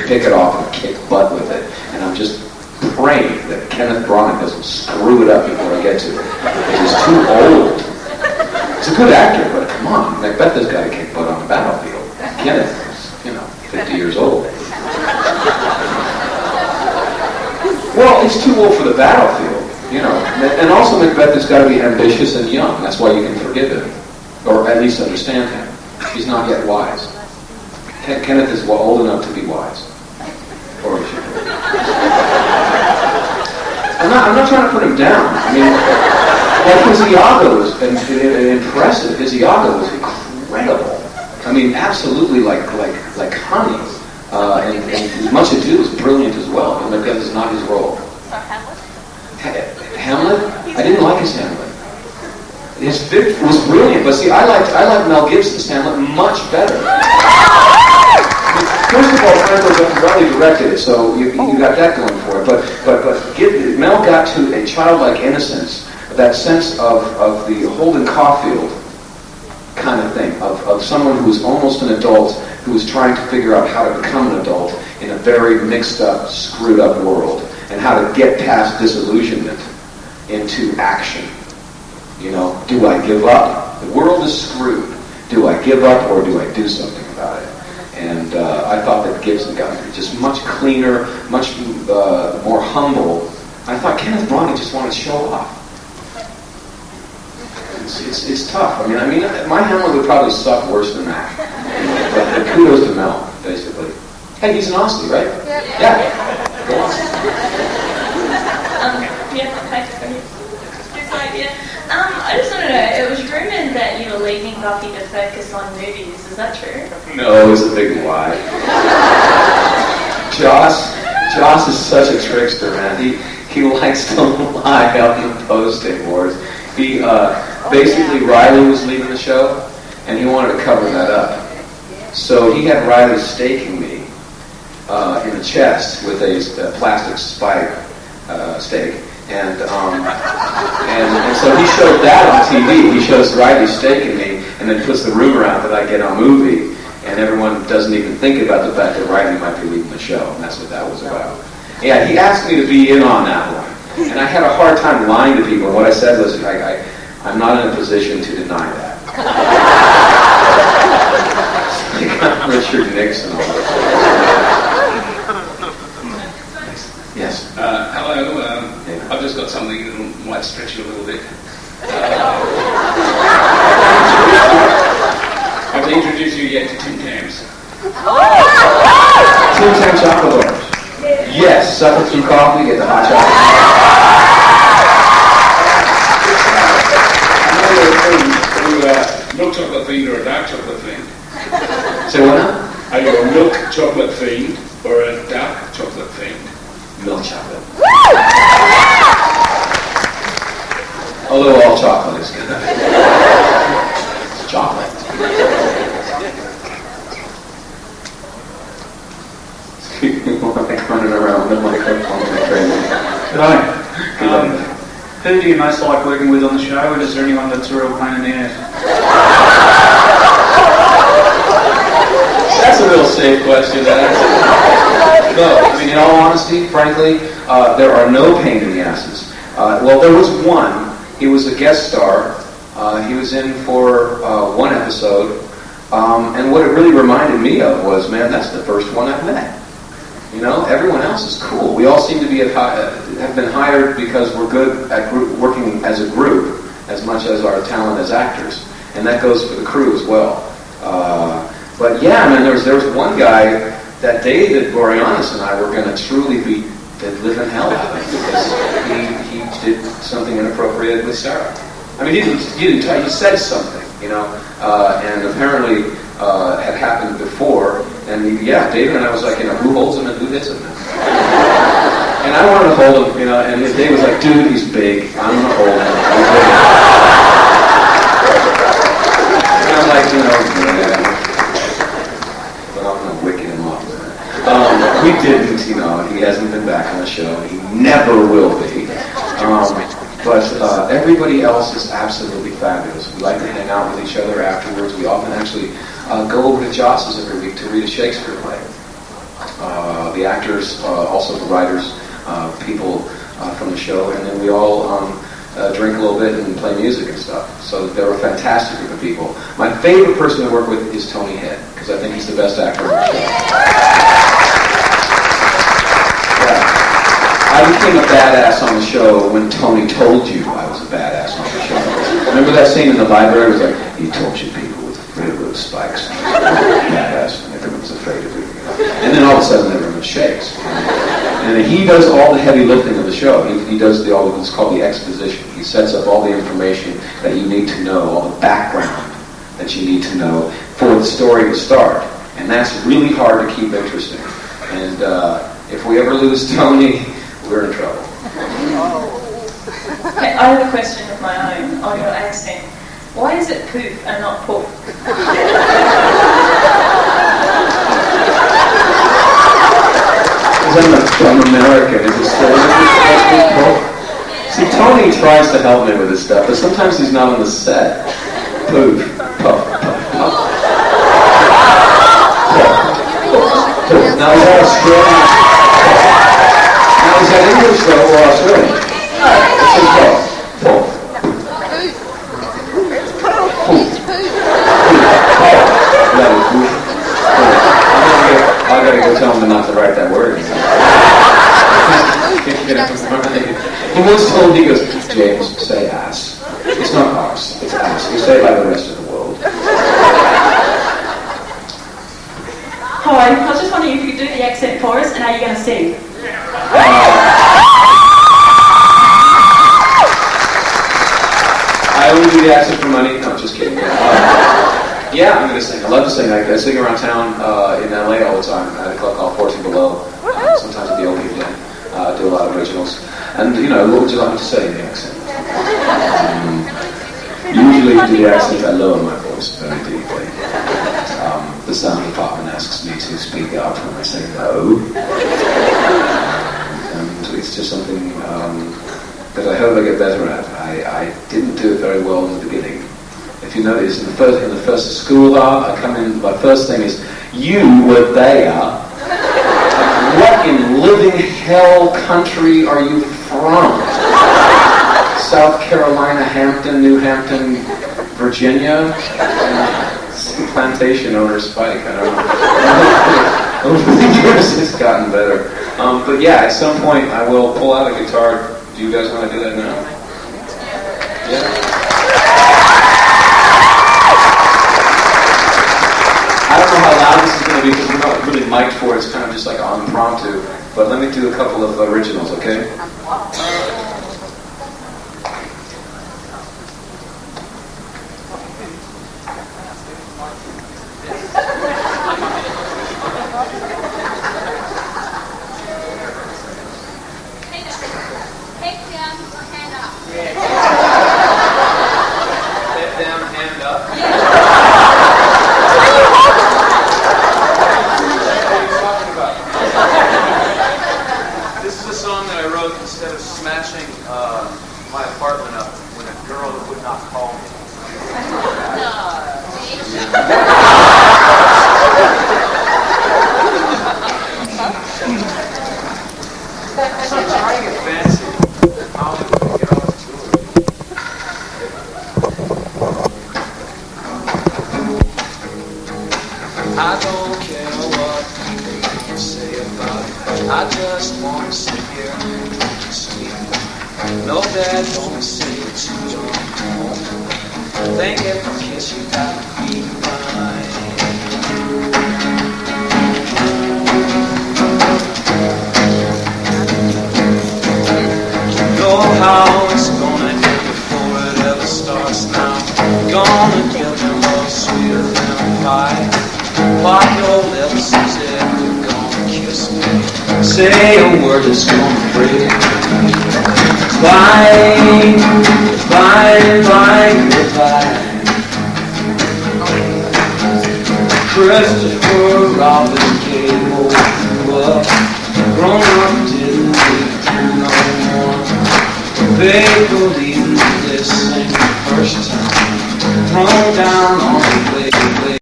pick it off and kick butt with it. And I'm just praying that Kenneth Branagh doesn't screw it up before I get to it. He's too old. He's a good actor, but come on, I bet this guy kicked butt on the battlefield. Kenneth is, 50 years old. Well, he's too old for the battlefield, And also Macbeth has got to be ambitious and young. That's why you can forgive him, or at least understand him. He's not yet wise. Kenneth is old enough to be wise. Or he should be. I'm not trying to put him down. I mean, like his Iago was impressive. His Iago was incredible. I mean, absolutely like honey. And Much Ado is brilliant as well. But Macbeth is not his role. So Hamlet? Hamlet? I didn't like his Hamlet. His fifth was brilliant, but see, I like Mel Gibson's Hamlet much better. First of all, Franco rightly directed it, so you got that going for it. But Mel got to a childlike innocence, that sense of the Holden Caulfield kind of thing, of someone who was almost an adult, who was trying to figure out how to become an adult in a very mixed up, screwed up world, and how to get past disillusionment into action. Do I give up? The world is screwed. Do I give up or do I do something about it? And I thought that Gibson got just much cleaner, much more humble. I thought Kenneth Branagh just wanted to show off. It's tough. I mean, my Hamlet would probably suck worse than that. But kudos to Mel, basically. Hey, he's an Aussie, right? Yeah. Go on. I just want to know, it was rumored that you were leaving Buffy to focus on movies. Is that true? No, it's a big lie. Joss is such a trickster, man. He likes to lie up in the posting boards. Basically, Riley was leaving the show, and he wanted to cover that up. So he had Riley staking me in the chest with a plastic spike stake. And so he showed that on TV. He shows Riley staking me, and then puts the rumor out that I get on movie, and everyone doesn't even think about the fact that Riley might be leaving the show, and that's what that was about. Yeah, he asked me to be in on that one, and I had a hard time lying to people. What I said was, I'm not in a position to deny that. Like Richard Nixon. Yes. Hello. I've just got something that might stretch you a little bit. I haven't introduced you yet to Tim Tams. Tim Tam chocolate bars. Yes, suck it through coffee, get the hot chocolate. Milk chocolate fiend or a dark chocolate fiend? Say what now? Are you a milk chocolate fiend or a dark chocolate fiend? Milk chocolate. Although all chocolate is good. It's chocolate. Like running around with the microphone. Good day. Who do you most like working with on the show, and is there anyone that's a real pain in the ass? That's a real safe question. No, I mean, in all honesty, frankly, there are no pain in the asses. Well, there was one. He was a guest star. He was in for one episode. And what it really reminded me of was, man, that's the first one I've met. Everyone else is cool. We all seem to be have been hired because we're good at working as a group as much as our talent as actors. And that goes for the crew as well. But yeah, man, there was one guy that David Boreanaz and I were going to truly be living hell out of because he did something inappropriate with Sarah. I mean, he said something, and apparently had happened before. And David and I was like, who holds him and who hits him? And I wanted to hold him, and David was like, dude, he's big. I'm going to hold him. And I'm like, but I'm going to wicket him up. We didn't, he hasn't been back on the show. He never will be. But everybody else is absolutely fabulous. We like to hang out with each other afterwards. We often actually go over to Joss's every week to read a Shakespeare play. the actors, also the writers, people from the show, and then we all drink a little bit and play music and stuff. So they were a fantastic group of people. My favorite person to work with is Tony Head, because I think he's the best actor on the show. Yeah. I became a badass on the show when Tony told you I was a badass on the show. Remember that scene in the library? It was like, he tortured people with railroad spikes. Badass, and everyone's afraid of it. And then all of a sudden everyone shakes. And he does all the heavy lifting of the show. He does all of what's called the exposition. He sets up all the information that you need to know, all the background that you need to know for the story to start. And that's really hard to keep interesting. And if we ever lose Tony, we're in trouble. Okay, I have a question of my own on your accent. Why is it poof and not poof? Because I'm American. Is it still poof? See, Tony tries to help me with this stuff, but sometimes he's not on the set. Poof, puff, puff, puff. Puff, puff, puff. Now is that Australian? Now is that English though or Australian? It's in puff, puff. I gotta go tell him not to write that word. He once told me, he goes, James, say ass. It's not arse, it's ass. You say it like the rest of the world. Hi, I was just wondering if you could do the accent for us, and how you're going to sing. I only do the accent for money. No, just kidding. Yeah, I'm going to sing. I love to sing. I sing around town in LA all the time at a club called 14 Below. Sometimes at the old people Den. Do a lot of originals. And, what would you like me to say in the accent? Usually to the accent, I lower my voice very deeply. The sound department asks me to speak up when I say no. And it's just something that I hope I get better at. I didn't do it very well in the beginning. If you notice, in the first school I come in, my first thing is, you were there. What in living hell country are you from? South Carolina, Hampton, New Hampton, Virginia? Plantation owner Spike, I don't know. Over the years it's gotten better. But yeah, at some point I will pull out a guitar. Do you guys want to do that now? Yeah? I don't know how loud this is going to be because we're not really mic'd for it. It's kind of just like on impromptu. But let me do a couple of originals, okay? I don't care what people say about it. I just want to sit here and sleep. No, Dad, don't say it to your home. Think if I kiss you, that would be fine. Know how it's gonna end before it ever starts now. Gonna give your love sweeter than pie. Pop your lips as if you're gonna kiss me. Say a word that's gonna break me. Goodbye, goodbye, goodbye, goodbye. Christopher Robin Cable grew up. Grown up didn't need to no more. They believe this ain't the first time. Thrown down on the way.